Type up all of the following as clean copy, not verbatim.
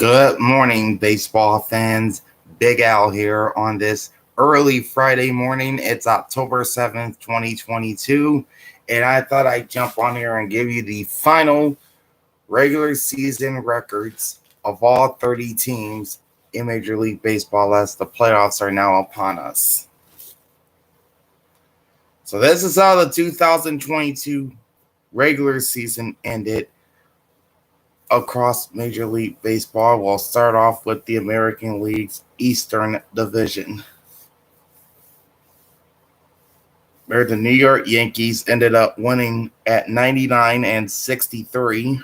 Good morning, baseball fans. Big Al here on this early Friday morning. It's October 7th, 2022, and I thought I'd jump on here and give you the final regular season records of all 30 teams in Major League Baseball as the playoffs are now upon us. So this is how the 2022 regular season ended across Major League Baseball. We'll start off with the American League's Eastern Division, where the New York Yankees ended up winning at 99-63.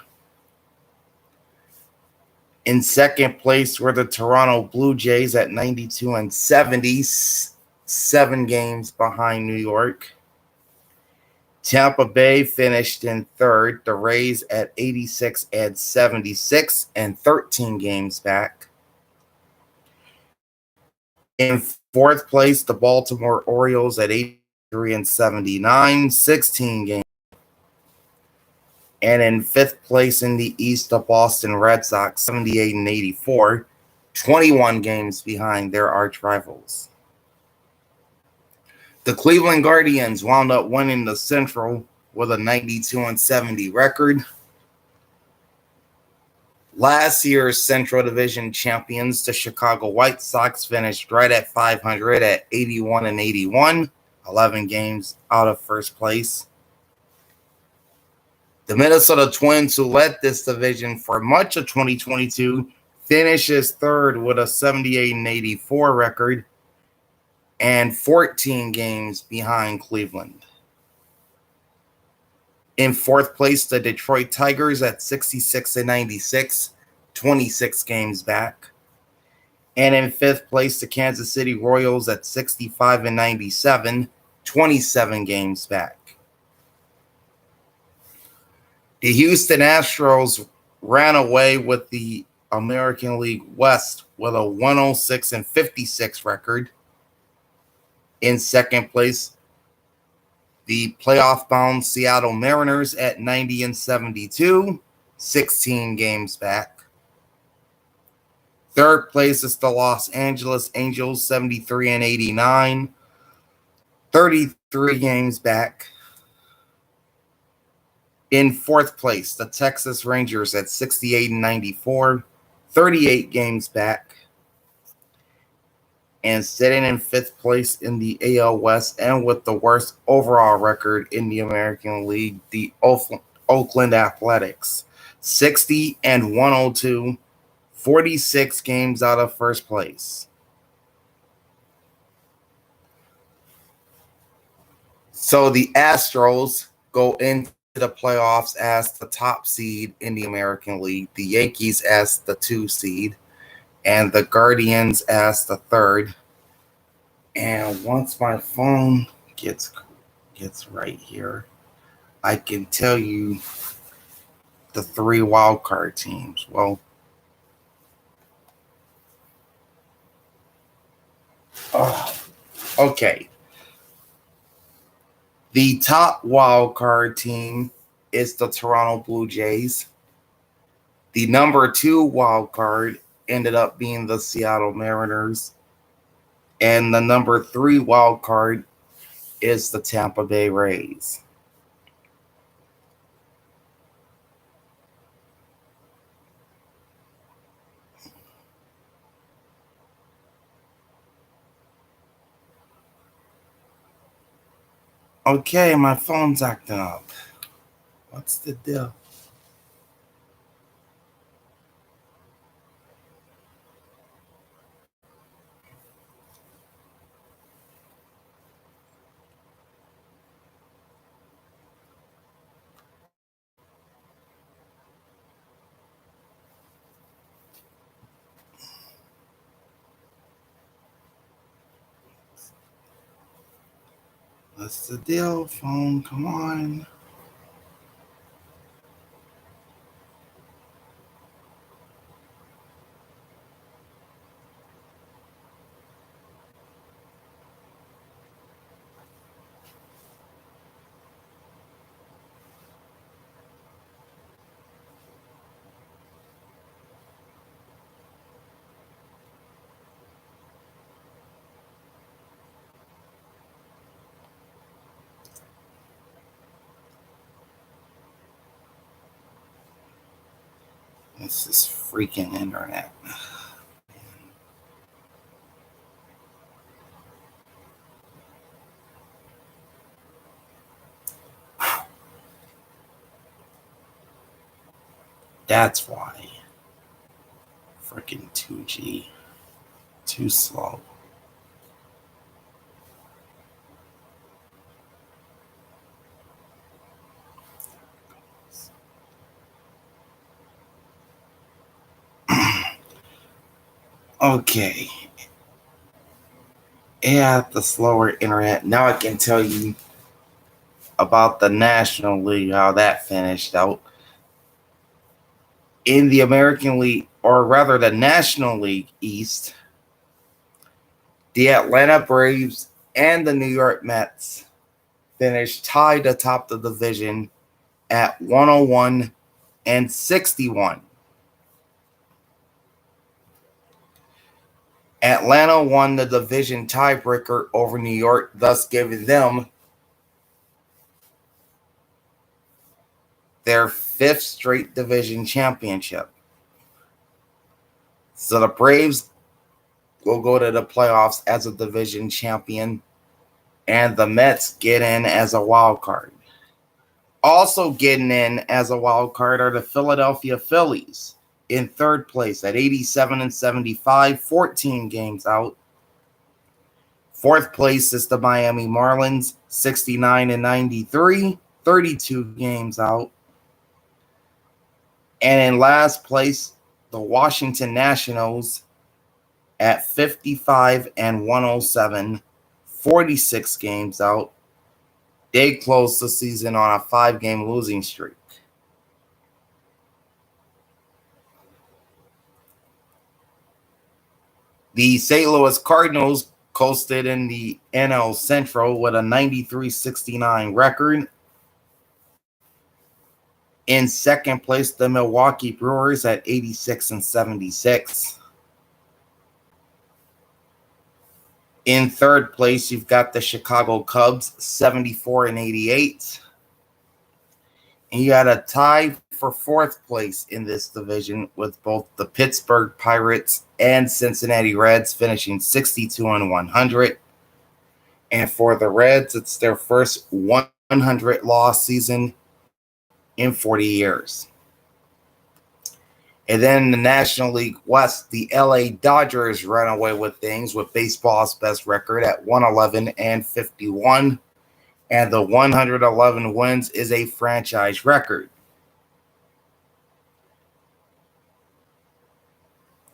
In second place were the Toronto Blue Jays at 92-70, 7 games behind New York. Tampa Bay finished in third, the Rays at 86-76 and 13 games back. In fourth place, the Baltimore Orioles at 83-79, 16 games. And in fifth place in the East, the Boston Red Sox, 78-84, 21 games behind their arch rivals. The Cleveland Guardians wound up winning the Central with a 92-70 record. Last year's Central Division champions, the Chicago White Sox, finished right at 500 at 81-81, 11 games out of first place. The Minnesota Twins, who led this division for much of 2022, finishes third with a 78-84 record and 14 games behind Cleveland. In fourth place, the Detroit Tigers at 66-96, 26 games back. And in fifth place, the Kansas City Royals at 65-97, 27 games back. The Houston Astros ran away with the American League West with a 106-56 record. In second place, the playoff-bound Seattle Mariners at 90-72, 16 games back. Third place is the Los Angeles Angels, 73-89, 33 games back. In fourth place, the Texas Rangers at 68-94, 38 games back. And sitting in fifth place in the AL West and with the worst overall record in the American League, the Oakland Athletics, 60-102, 46 games out of first place. So the Astros go into the playoffs as the top seed in the American League, the Yankees as the 2 seed, and the Guardians as the 3rd. And once my phone gets right here, I can tell you the 3 wild card teams. Well, okay. The top wild card team is the Toronto Blue Jays. The number 2 wild card ended up being the Seattle Mariners. And the number 3 wild card is the Tampa Bay Rays. Okay, my phone's acting up. What's the deal? What's the deal, phone? Come on. This is freaking internet. That's why. Freaking 2G. Too slow. Okay. Yeah, the slower internet. Now I can tell you about the National League, how that finished out. In the American League, or rather the National League East, the Atlanta Braves and the New York Mets finished tied atop the division at 101 and 61. Atlanta won the division tiebreaker over New York, thus giving them their 5th straight division championship. So the Braves will go to the playoffs as a division champion, and the Mets get in as a wild card. Also getting in as a wild card are the Philadelphia Phillies in 3rd place at 87 and 75, 14 games out. 4th place is the Miami Marlins, 69 and 93, 32 games out. And in last place, the Washington Nationals at 55 and 107, 46 games out. They closed the season on a 5-game losing streak. The St. Louis Cardinals coasted in the NL Central with a 93-69 record. In 2nd place, the Milwaukee Brewers at 86 and 76. In 3rd place, you've got the Chicago Cubs, 74 and 88. And you got a tie for 4th place in this division with both the Pittsburgh Pirates and Cincinnati Reds finishing 62 and 100. And for the Reds, it's their first 100 loss season in 40 years. And then in the National League West, the LA Dodgers ran away with things with baseball's best record at 111 and 51. And the 111 wins is a franchise record.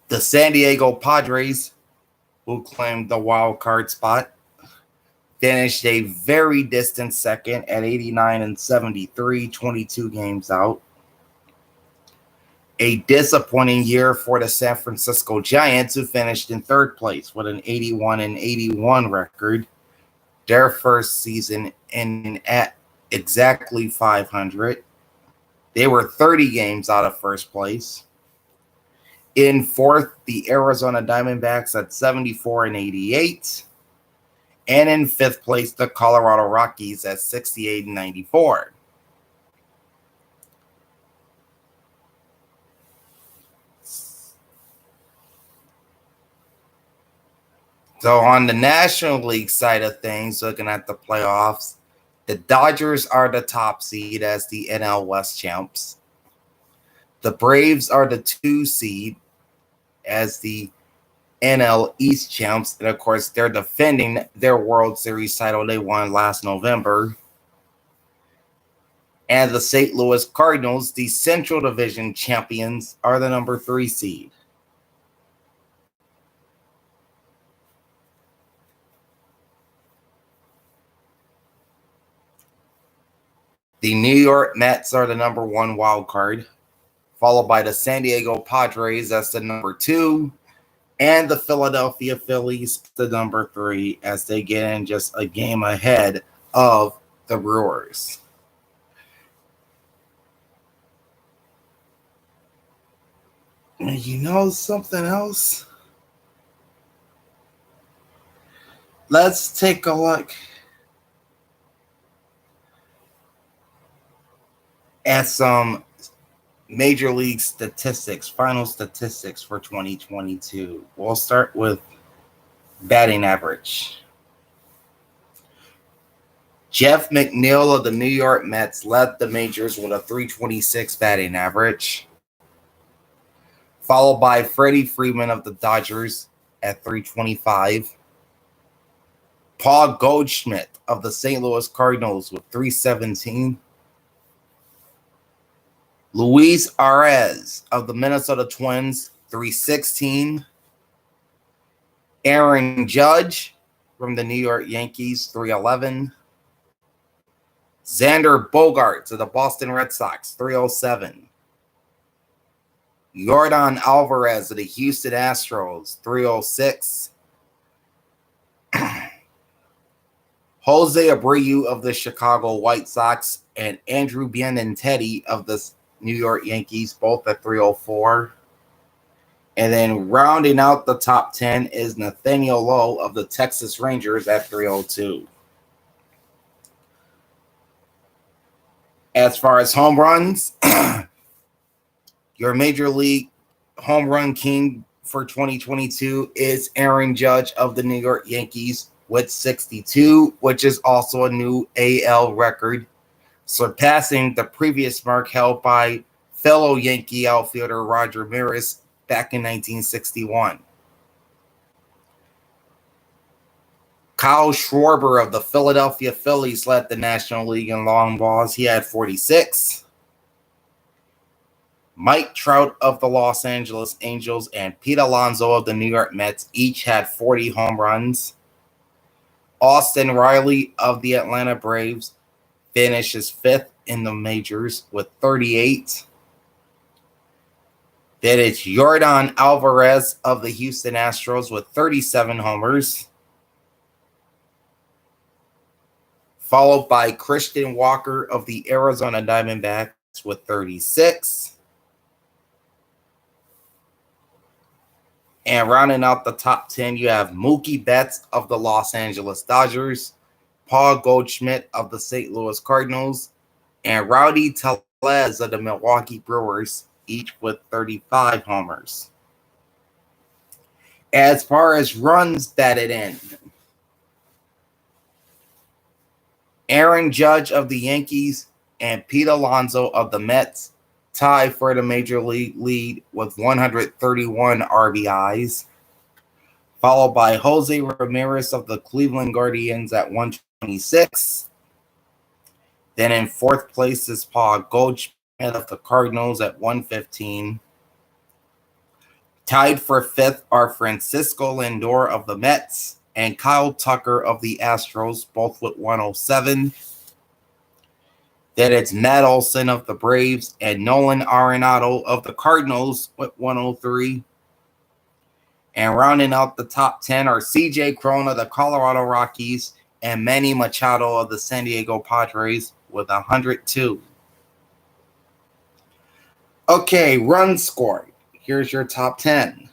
The San Diego Padres, who claimed the wild card spot, finished a very distant 2nd at 89 and 73, 22 games out. A disappointing year for the San Francisco Giants, who finished in 3rd place with an 81 and 81 record. Their first season in at exactly 500. They were 30 games out of 1st place. In 4th, the Arizona Diamondbacks at 74 and 88. And in 5th place, the Colorado Rockies at 68 and 94. So on the National League side of things, looking at the playoffs, the Dodgers are the top seed as the NL West champs. The Braves are the 2 seed as the NL East champs. And of course, they're defending their World Series title they won last November. And the St. Louis Cardinals, the Central Division champions, are the number 3 seed. The New York Mets are the number 1 wild card, followed by the San Diego Padres as the number 2, and the Philadelphia Phillies the number 3 as they get in just a game ahead of the Brewers. And you know something else? Let's take a look at some Major League statistics, final statistics for 2022. We'll start with batting average. Jeff McNeil of the New York Mets led the majors with a .326 batting average, followed by Freddie Freeman of the Dodgers at .325. Paul Goldschmidt of the St. Louis Cardinals with .317. Luis Arraez of the Minnesota Twins, .316. Aaron Judge from the New York Yankees, .311. Xander Bogaerts of the Boston Red Sox, .307. Yordan Alvarez of the Houston Astros, .306. Jose Abreu of the Chicago White Sox and Andrew Benintendi of the New York Yankees, both at .304. And then rounding out the top 10 is Nathaniel Lowe of the Texas Rangers at .302. As far as home runs, your Major League home run king for 2022 is Aaron Judge of the New York Yankees with 62, which is also a new AL record, surpassing the previous mark held by fellow Yankee outfielder Roger Maris back in 1961. Kyle Schwarber of the Philadelphia Phillies led the National League in long balls. He had 46. Mike Trout of the Los Angeles Angels and Pete Alonso of the New York Mets each had 40 home runs. Austin Riley of the Atlanta Braves finishes 5th in the majors with 38. Then it's Yordan Alvarez of the Houston Astros with 37 homers, followed by Christian Walker of the Arizona Diamondbacks with 36. And rounding out the top 10, you have Mookie Betts of the Los Angeles Dodgers, Paul Goldschmidt of the St. Louis Cardinals, and Rowdy Tellez of the Milwaukee Brewers, each with 35 homers. As far as runs batted in, Aaron Judge of the Yankees and Pete Alonso of the Mets tie for the major league lead with 131 RBIs, followed by Jose Ramirez of the Cleveland Guardians at 126. Then in 4th place is Paul Goldschmidt of the Cardinals at 115. Tied for 5th are Francisco Lindor of the Mets and Kyle Tucker of the Astros, both with 107. Then it's Matt Olson of the Braves and Nolan Arenado of the Cardinals with 103. And rounding out the top 10 are CJ Cron of the Colorado Rockies and Manny Machado of the San Diego Padres with 102. Okay, runs scored. Here's your top 10.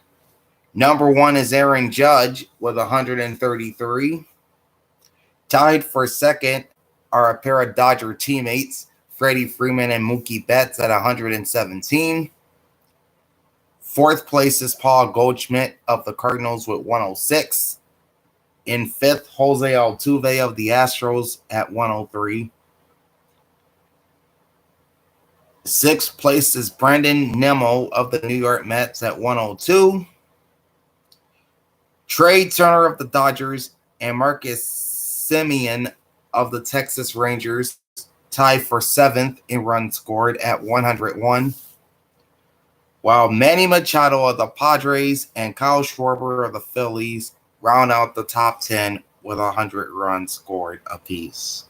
Number 1 is Aaron Judge with 133. Tied for 2nd are a pair of Dodger teammates, Freddie Freeman and Mookie Betts at 117. 4th place is Paul Goldschmidt of the Cardinals with 106. In 5th, Jose Altuve of the Astros at 103. 6th place is Brandon Nimmo of the New York Mets at 102. Trey Turner of the Dodgers and Marcus Semien of the Texas Rangers tie for 7th in runs scored at 101, while Manny Machado of the Padres and Kyle Schwarber of the Phillies round out the top 10 with 100 runs scored apiece.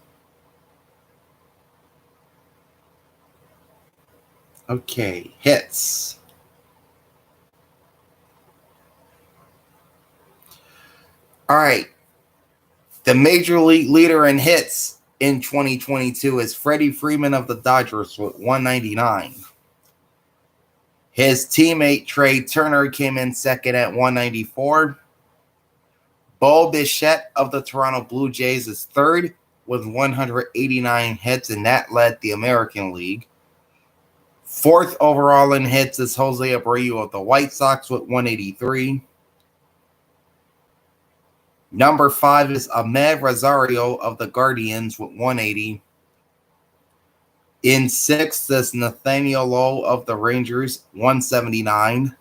Okay, hits. All right. The major league leader in hits in 2022 is Freddie Freeman of the Dodgers with 199. His teammate Trey Turner came in 2nd at 194. Bo Bichette of the Toronto Blue Jays is 3rd with 189 hits, and that led the American League. Fourth overall in hits is Jose Abreu of the White Sox with 183. Number 5 is Ahmed Rosario of the Guardians with 180. In 6th is Nathaniel Lowe of the Rangers, 179.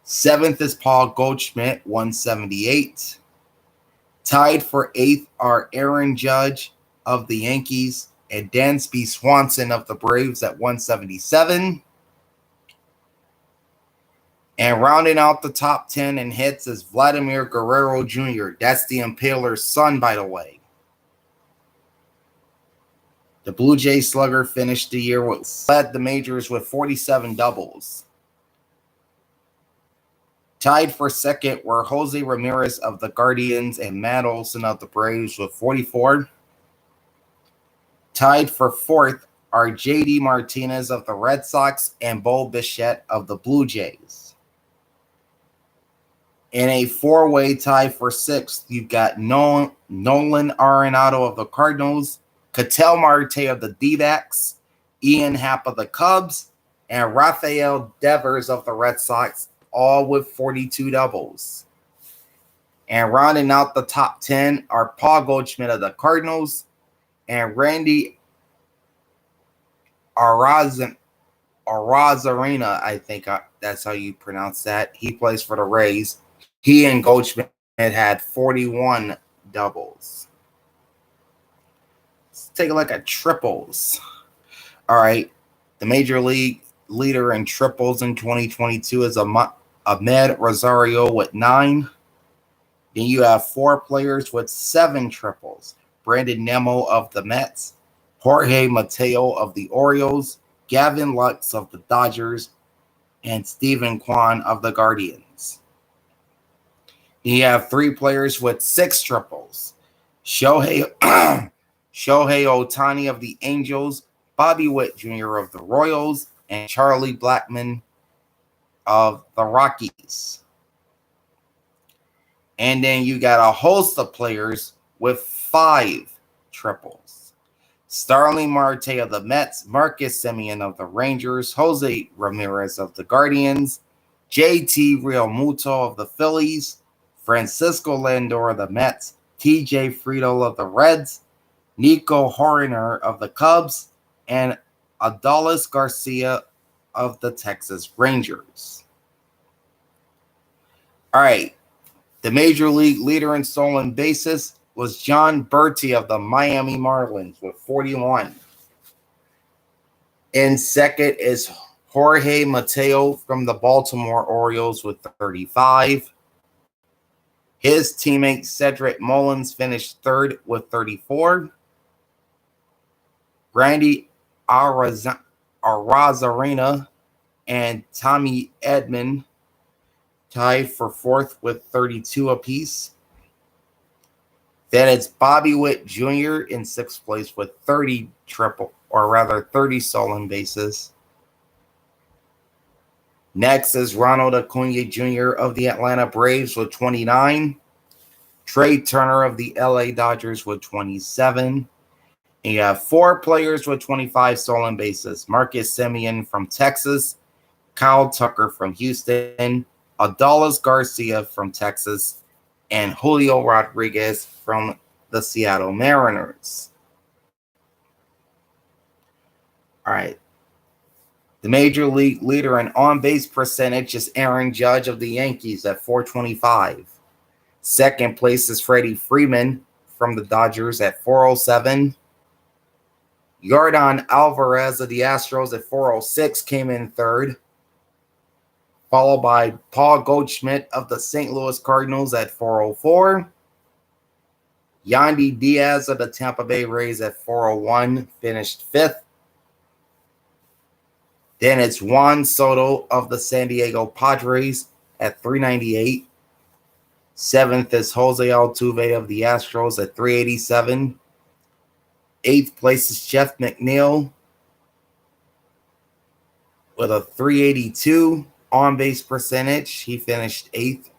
7th is Paul Goldschmidt, 178. Tied for 8th are Aaron Judge of the Yankees and Dansby Swanson of the Braves at 177. And rounding out the top 10 in hits is Vladimir Guerrero Jr. That's the Impaler's son, by the way. The Blue Jay slugger finished the year led the majors with 47 doubles. Tied for second were Jose Ramirez of the Guardians and Matt Olson of the Braves with 44. Tied for fourth are J.D. Martinez of the Red Sox and Bo Bichette of the Blue Jays. In a four-way tie for sixth, you've got Nolan Arenado of the Cardinals, Ketel Marte of the D-backs, Ian Happ of the Cubs, and Rafael Devers of the Red Sox, all with 42 doubles. And rounding out the top 10 are Paul Goldschmidt of the Cardinals and Randy Arozarena, I think that's how you pronounce that. He plays for the Rays. He and Goldschmidt had 41 doubles. Let's take a look at triples. All right. The major league leader in triples in 2022 is Ahmed Rosario with 9. Then you have 4 players with 7 triples. Brandon Nimmo of the Mets, Jorge Mateo of the Orioles, Gavin Lux of the Dodgers, and Stephen Kwan of the Guardians. You have 3 players with 6 triples. Shohei Ohtani of the Angels, Bobby Witt Jr. of the Royals, and Charlie Blackmon of the Rockies. And then you got a host of players with 5 triples. Starling Marte of the Mets, Marcus Semien of the Rangers, Jose Ramirez of the Guardians, JT Realmuto of the Phillies, Francisco Lindor of the Mets, TJ Friedl of the Reds, Nico Hoerner of the Cubs, and Adolis Garcia of the Texas Rangers. All right. The major league leader in stolen bases was John Berti of the Miami Marlins with 41. In second is Jorge Mateo from the Baltimore Orioles with 35. His teammate Cedric Mullins finished third with 34. Randy Arozarena and Tommy Edman tied for fourth with 32 apiece. Then it's Bobby Witt Jr. in sixth place with 30 stolen bases. Next is Ronald Acuna Jr. of the Atlanta Braves with 29. Trey Turner of the LA Dodgers with 27. And you have 4 players with 25 stolen bases. Marcus Semien from Texas, Kyle Tucker from Houston, Adolis Garcia from Texas, and Julio Rodriguez from the Seattle Mariners. All right. The major league leader in on-base percentage is Aaron Judge of the Yankees at 425. Second place is Freddie Freeman from the Dodgers at 407. Yordan Alvarez of the Astros at 406 came in third, followed by Paul Goldschmidt of the St. Louis Cardinals at 404. Yandy Diaz of the Tampa Bay Rays at 401 finished fifth. Then it's Juan Soto of the San Diego Padres at 398. Seventh is Jose Altuve of the Astros at 387. Eighth place is Jeff McNeil with a 382 on-base percentage. He finished 8th.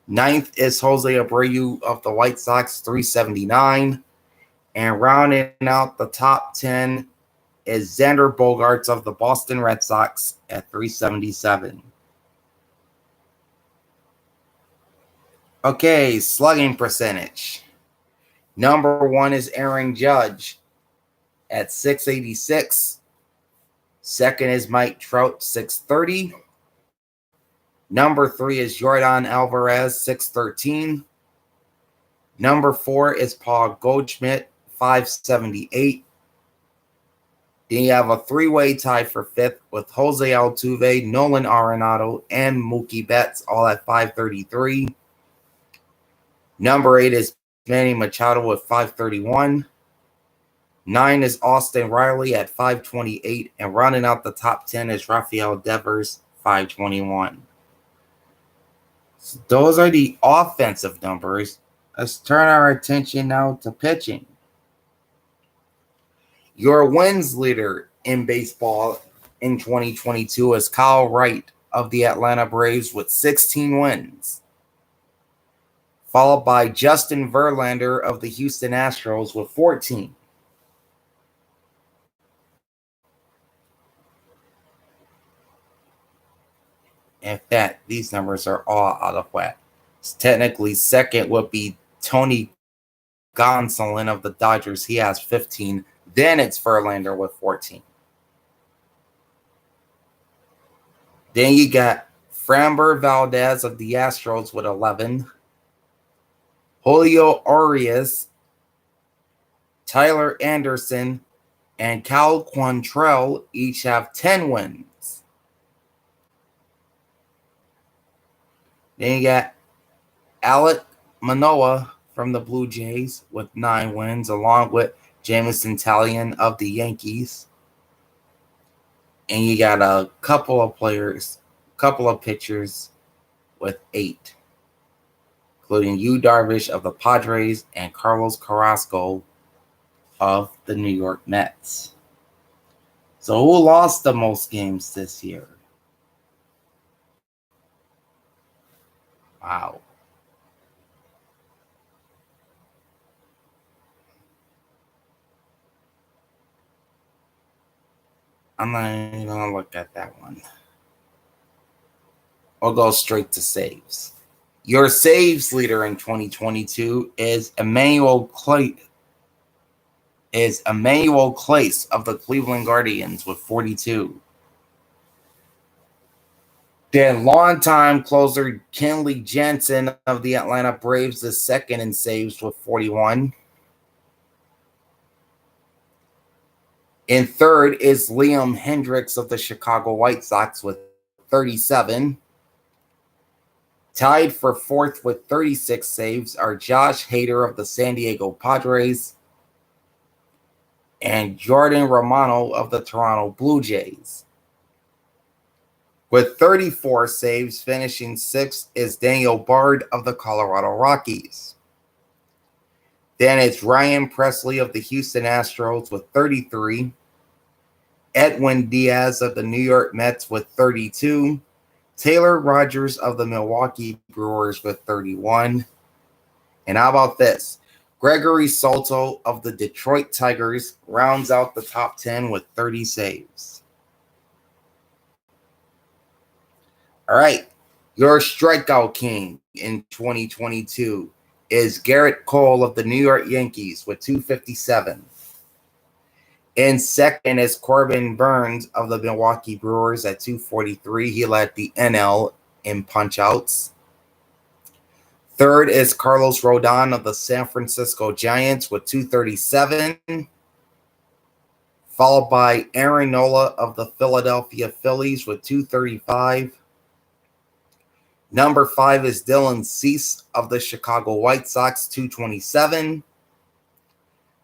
Ninth is Jose Abreu of the White Sox, 379. And rounding out the top 10 is Xander Bogaerts of the Boston Red Sox at 377. Okay, slugging percentage. Number 1 is Aaron Judge at 686. Second is Mike Trout, 630. Number 3 is Yordan Alvarez, 613. Number 4 is Paul Goldschmidt, 578. Then you have a three-way tie for 5th with Jose Altuve, Nolan Arenado, and Mookie Betts, all at 533. Number 8 is Manny Machado with 531. 9 is Austin Riley at 528. And rounding out the top 10 is Rafael Devers, 521. So those are the offensive numbers. Let's turn our attention now to pitching. Your wins leader in baseball in 2022 is Kyle Wright of the Atlanta Braves with 16 wins, followed by Justin Verlander of the Houston Astros with 14. In fact, these numbers are all out of whack. Technically, second would be Tony Gonsolin of the Dodgers. He has 15. Then it's Verlander with 14. Then you got Framber Valdez of the Astros with 11. Julio Urias, Tyler Anderson, and Cal Quantrill each have 10 wins. Then you got Alek Manoah from the Blue Jays with 9 wins, along with Jameson Taillon of the Yankees. And you got a couple of pitchers with 8, including Yu Darvish of the Padres and Carlos Carrasco of the New York Mets. So who lost the most games this year? Wow. I'm not even going to look at that one. We'll go straight to saves. Your saves leader in 2022 is Emmanuel Clase of the Cleveland Guardians with 42. Then longtime closer Kenley Jansen of the Atlanta Braves is second in saves with 41. In third is Liam Hendriks of the Chicago White Sox with 37. Tied for fourth with 36 saves are Josh Hader of the San Diego Padres and Jordan Romano of the Toronto Blue Jays. With 34 saves, finishing sixth is Daniel Bard of the Colorado Rockies. Then it's Ryan Presley of the Houston Astros with 33. Edwin Diaz of the New York Mets with 32. Taylor Rogers of the Milwaukee Brewers with 31. And how about this? Gregory Soto of the Detroit Tigers rounds out the top 10 with 30 saves. All right. Your strikeout king in 2022 is Garrett Cole of the New York Yankees with 257. In second is Corbin Burns of the Milwaukee Brewers at 243. He led the NL in punchouts. Third is Carlos Rodon of the San Francisco Giants with 237. Followed by Aaron Nola of the Philadelphia Phillies with 235. Number 5 is Dylan Cease of the Chicago White Sox, 227.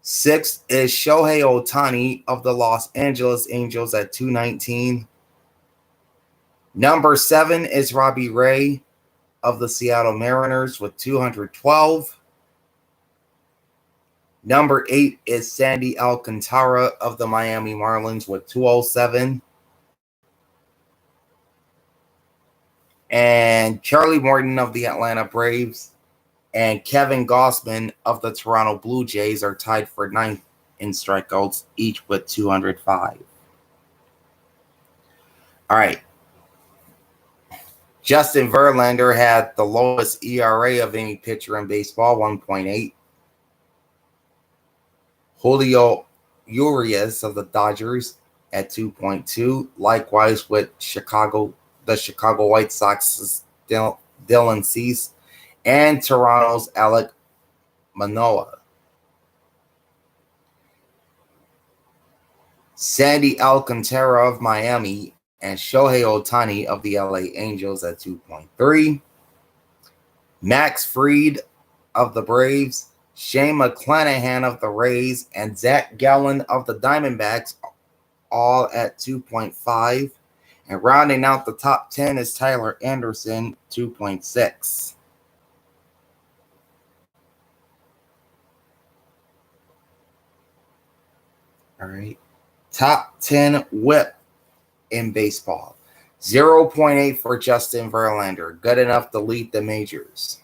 Sixth is Shohei Ohtani of the Los Angeles Angels at 219. Number 7 is Robbie Ray of the Seattle Mariners with 212. Number 8 is Sandy Alcantara of the Miami Marlins with 207. And Charlie Morton of the Atlanta Braves and Kevin Gausman of the Toronto Blue Jays are tied for 9th in strikeouts, each with 205. All right. Justin Verlander had the lowest ERA of any pitcher in baseball, 1.8. Julio Urias of the Dodgers at 2.2. Likewise with the Chicago White Sox's Dylan Cease and Toronto's Alek Manoah. Sandy Alcantara of Miami and Shohei Ohtani of the LA Angels at 2.3. Max Fried of the Braves, Shane McClanahan of the Rays, and Zach Gallen of the Diamondbacks, all at 2.5. And rounding out the top 10 is Tyler Anderson, 2.6. All right. Top 10 whip in baseball. 0.8 for Justin Verlander. Good enough to lead the majors.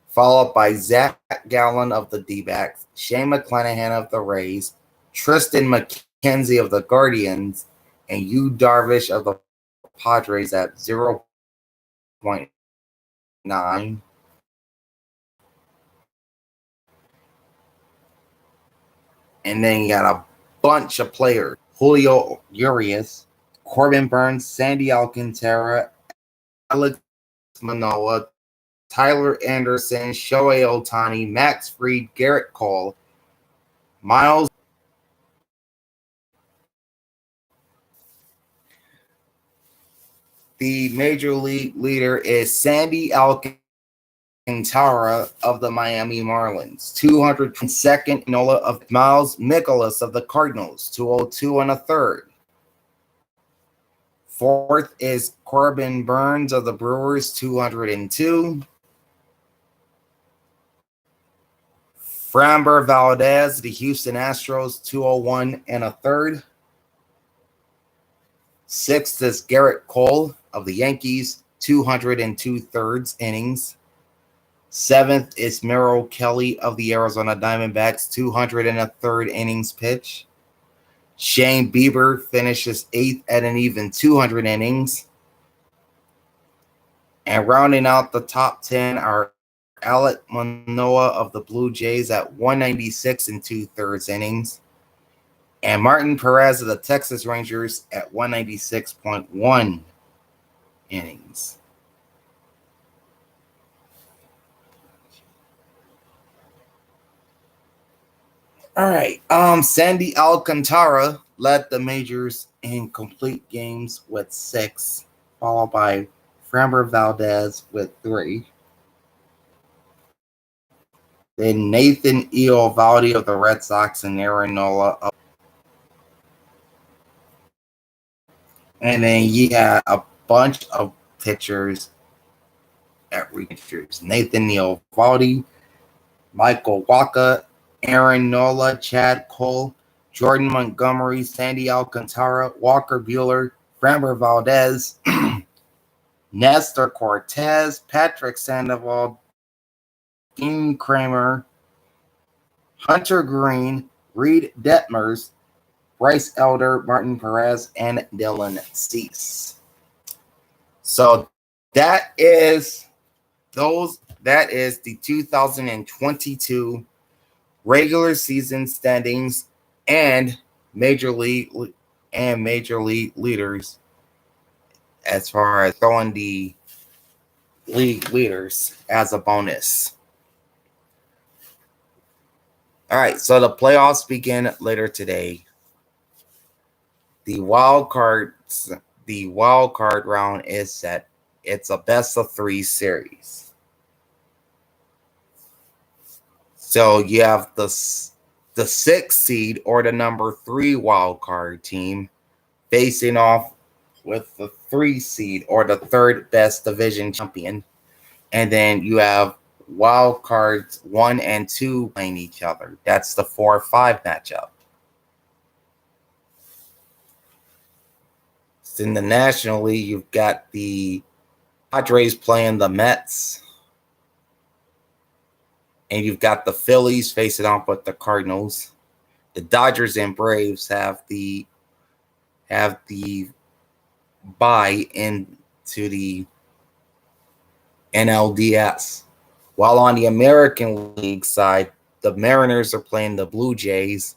Followed by Zach Gallen of the D-backs, Shane McClanahan of the Rays, Tristan McKenzie of the Guardians, and Yu Darvish of the Padres at 0.9. And then you got a bunch of players. Julio Urias, Corbin Burns, Sandy Alcantara, Alex Manoah, Tyler Anderson, Shohei Ohtani, Max Fried, Garrett Cole, Miles. The major league leader is Sandy Alcantara of the Miami Marlins. 202nd, Nola of Miles Mikolas of the Cardinals. 202 and a third. Fourth is Corbin Burns of the Brewers. 202. Framber Valdez, the Houston Astros, 201 and a third. Sixth is Garrett Cole of the Yankees, 202 thirds innings. Seventh is Merrill Kelly of the Arizona Diamondbacks, 200 and a third innings pitch. Shane Bieber finishes eighth at an even 200 innings. And rounding out the top 10 are Alek Manoah of the Blue Jays at 196 and 2/3 innings. And Martin Perez of the Texas Rangers at 196.1 innings. All right. Sandy Alcantara led the majors in complete games with 6, followed by Framber Valdez with 3. Then Nathan Eovaldi of the Red Sox and Aaron Nola. And then you had a bunch of pitchers at pitchers. Nathan Eovaldi, Michael Wacha, Aaron Nola, Chad Cole, Jordan Montgomery, Sandy Alcantara, Walker Buehler, Framber Valdez, Nestor Cortez, Patrick Sandoval, Dean Kramer, Hunter Green, Reed Detmers, Bryce Elder, Martin Perez, and Dylan Cease. So that is the 2022 regular season standings and major league leaders as far as throwing the league leaders as a bonus. All right, so the playoffs begin later today. The wild card round is set. It's a best of 3 series. So you have the 6th seed or the number 3 wild card team facing off with the 3 seed or the 3rd best division champion. And then you have wild cards 1 and 2 playing each other. That's the 4-5 matchup. In the National League, you've got the Padres playing the Mets. And you've got the Phillies facing off with the Cardinals. The Dodgers and Braves have the bye into the NLDS. While on the American League side, the Mariners are playing the Blue Jays,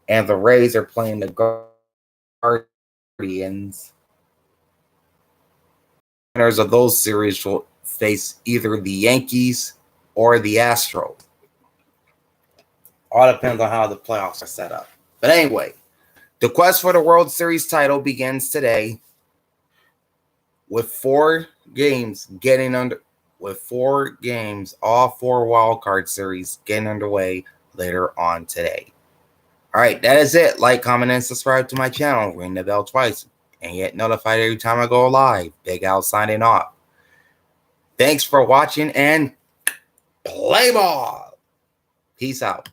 and the Rays are playing the Guardians. Winners of those series will face either the Yankees or the Astros. All depends on how the playoffs are set up. But anyway, the quest for the World Series title begins today with 4 games, all 4 wild card series getting underway later on today. All right, that is it. Like, comment, and subscribe to my channel. Ring the bell twice and get notified every time I go live. Big Al signing off. Thanks for watching and play ball. Peace out.